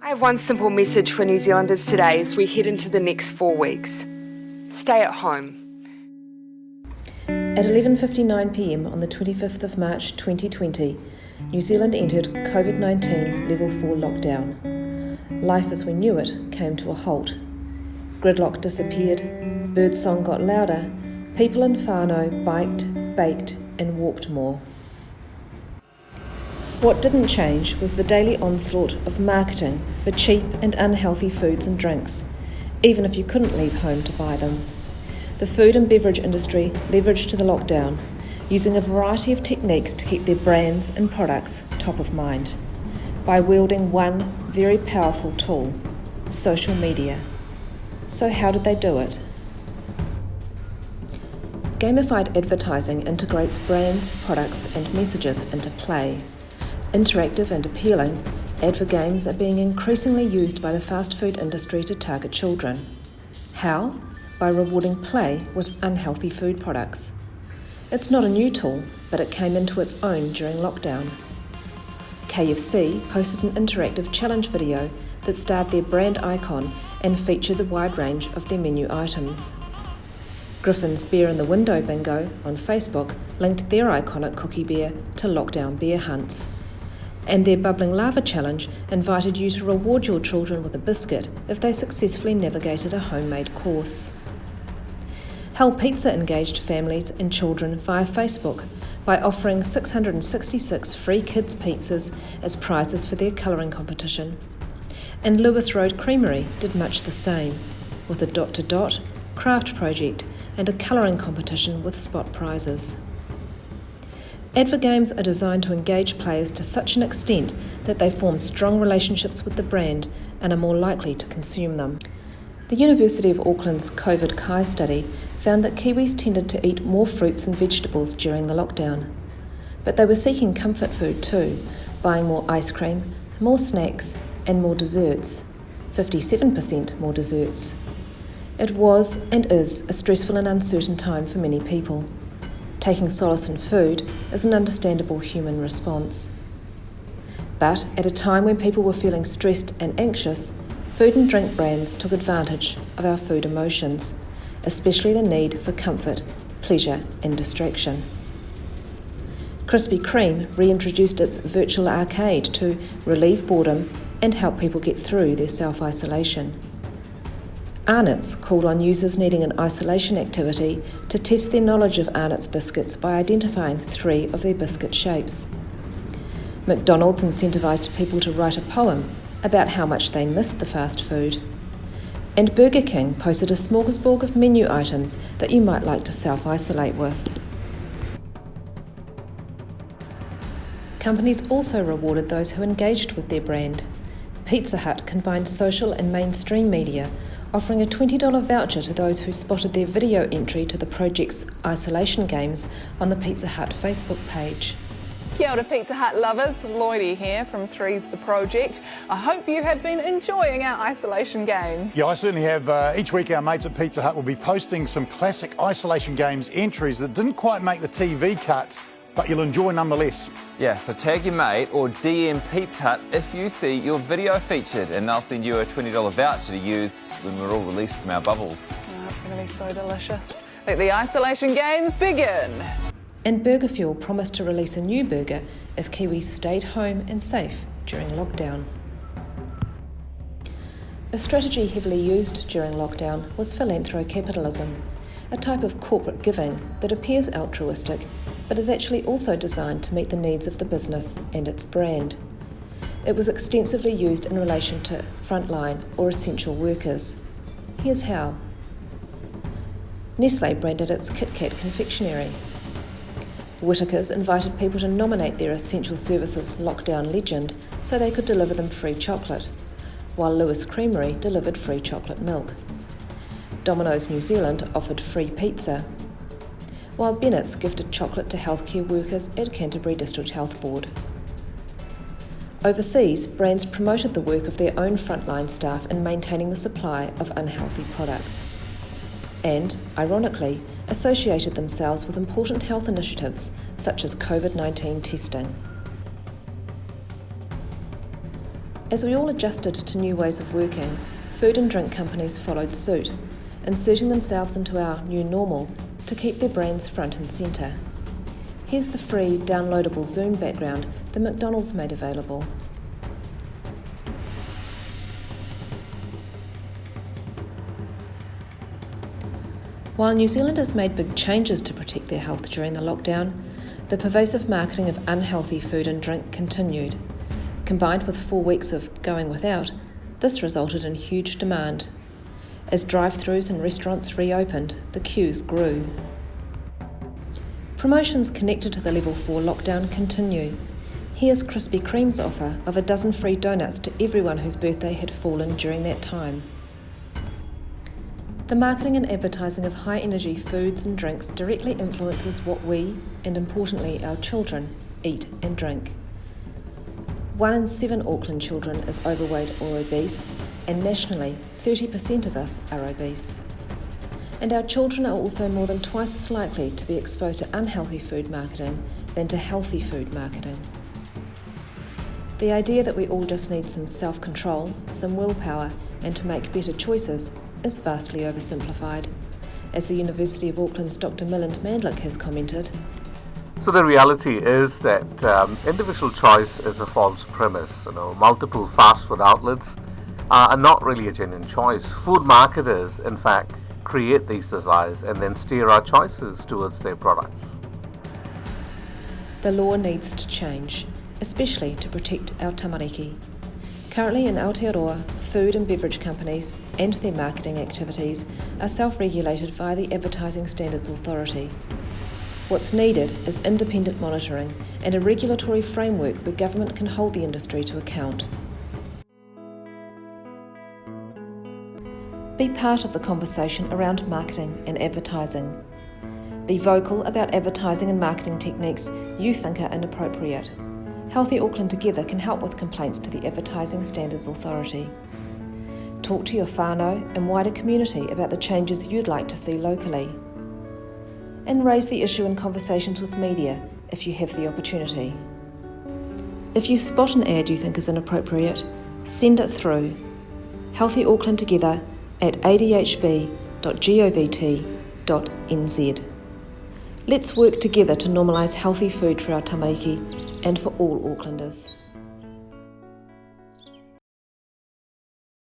I have one simple message for New Zealanders today as we head into the next 4 weeks. Stay at home. At 11:59pm on the 25th of March 2020, New Zealand entered COVID-19 Level 4 lockdown. Life as we knew it came to a halt. Gridlock disappeared, birdsong got louder, people in whānau biked, baked and walked more. What didn't change was the daily onslaught of marketing for cheap and unhealthy foods and drinks, even if you couldn't leave home to buy them. The food and beverage industry leveraged the lockdown, using a variety of techniques to keep their brands and products top of mind, by wielding one very powerful tool, social media. So how did they do it? Gamified advertising integrates brands, products and messages into play. Interactive and appealing, advergames are being increasingly used by the fast food industry to target children. How? By rewarding play with unhealthy food products. It's not a new tool, but it came into its own during lockdown. KFC posted an interactive challenge video that starred their brand icon and featured the wide range of their menu items. Griffin's Beer in the Window bingo on Facebook linked their iconic cookie beer to lockdown beer hunts. And their Bubbling Lava Challenge invited you to reward your children with a biscuit if they successfully navigated a homemade course. Hell Pizza engaged families and children via Facebook by offering 666 free kids' pizzas as prizes for their colouring competition. And Lewis Road Creamery did much the same, with a dot-to-dot craft project and a colouring competition with spot prizes. Advergames are designed to engage players to such an extent that they form strong relationships with the brand and are more likely to consume them. The University of Auckland's COVID Chi study found that Kiwis tended to eat more fruits and vegetables during the lockdown. But they were seeking comfort food too, buying more ice cream, more snacks and more desserts, 57% more desserts. It was and is a stressful and uncertain time for many people. Taking solace in food is an understandable human response. But at a time when people were feeling stressed and anxious, food and drink brands took advantage of our food emotions, especially the need for comfort, pleasure and distraction. Krispy Kreme reintroduced its virtual arcade to relieve boredom and help people get through their self-isolation. Arnott's called on users needing an isolation activity to test their knowledge of Arnott's biscuits by identifying 3 of their biscuit shapes. McDonald's incentivised people to write a poem about how much they missed the fast food. And Burger King posted a smorgasbord of menu items that you might like to self-isolate with. Companies also rewarded those who engaged with their brand. Pizza Hut combined social and mainstream media, offering a $20 voucher to those who spotted their video entry to the project's isolation games on the Pizza Hut Facebook page. Kia ora Pizza Hut lovers, Lloydie here from Three's The Project. I hope you have been enjoying our isolation games. Yeah, I certainly have. Each week our mates at Pizza Hut will be posting some classic isolation games entries that didn't quite make the TV cut, but you'll enjoy nonetheless. Yeah, so tag your mate or DM Pizza Hut if you see your video featured and they'll send you a $20 voucher to use when we're all released from our bubbles. Oh, it's going to be so delicious. Let the isolation games begin. And Burger Fuel promised to release a new burger if Kiwis stayed home and safe during lockdown. A strategy heavily used during lockdown was philanthrocapitalism, a type of corporate giving that appears altruistic but is actually also designed to meet the needs of the business and its brand. It was extensively used in relation to frontline or essential workers. Here's how. Nestlé branded its Kit Kat confectionery. Whittaker's invited people to nominate their essential services lockdown legend so they could deliver them free chocolate, while Lewis Creamery delivered free chocolate milk. Domino's New Zealand offered free pizza, while Bennett's gifted chocolate to healthcare workers at Canterbury District Health Board. Overseas, brands promoted the work of their own frontline staff in maintaining the supply of unhealthy products, and, ironically, associated themselves with important health initiatives such as COVID-19 testing. As we all adjusted to new ways of working, food and drink companies followed suit, inserting themselves into our new normal to keep their brands front and centre. Here's the free downloadable Zoom background that McDonald's made available. While New Zealanders made big changes to protect their health during the lockdown, the pervasive marketing of unhealthy food and drink continued. Combined with 4 weeks of going without, this resulted in huge demand. As drive-thrus and restaurants reopened, the queues grew. Promotions connected to the Level 4 lockdown continue. Here's Krispy Kreme's offer of a dozen free donuts to everyone whose birthday had fallen during that time. The marketing and advertising of high-energy foods and drinks directly influences what we, and importantly our children, eat and drink. 1 in 7 Auckland children is overweight or obese, and nationally 30% of us are obese. And our children are also more than twice as likely to be exposed to unhealthy food marketing than to healthy food marketing. The idea that we all just need some self-control, some willpower, and to make better choices is vastly oversimplified. As the University of Auckland's Dr. Milind Mandlik has commented, so the reality is that individual choice is a false premise. Multiple fast food outlets are not really a genuine choice. Food marketers, in fact, create these desires and then steer our choices towards their products. The law needs to change, especially to protect our tamariki. Currently in Aotearoa, food and beverage companies and their marketing activities are self-regulated via the Advertising Standards Authority. What's needed is independent monitoring and a regulatory framework where government can hold the industry to account. Be part of the conversation around marketing and advertising. Be vocal about advertising and marketing techniques you think are inappropriate. Healthy Auckland Together can help with complaints to the Advertising Standards Authority. Talk to your whānau and wider community about the changes you'd like to see locally. And raise the issue in conversations with media if you have the opportunity. If you spot an ad you think is inappropriate, send it through. Healthy Auckland Together at adhb.govt.nz. Let's work together to normalise healthy food for our tamariki and for all Aucklanders.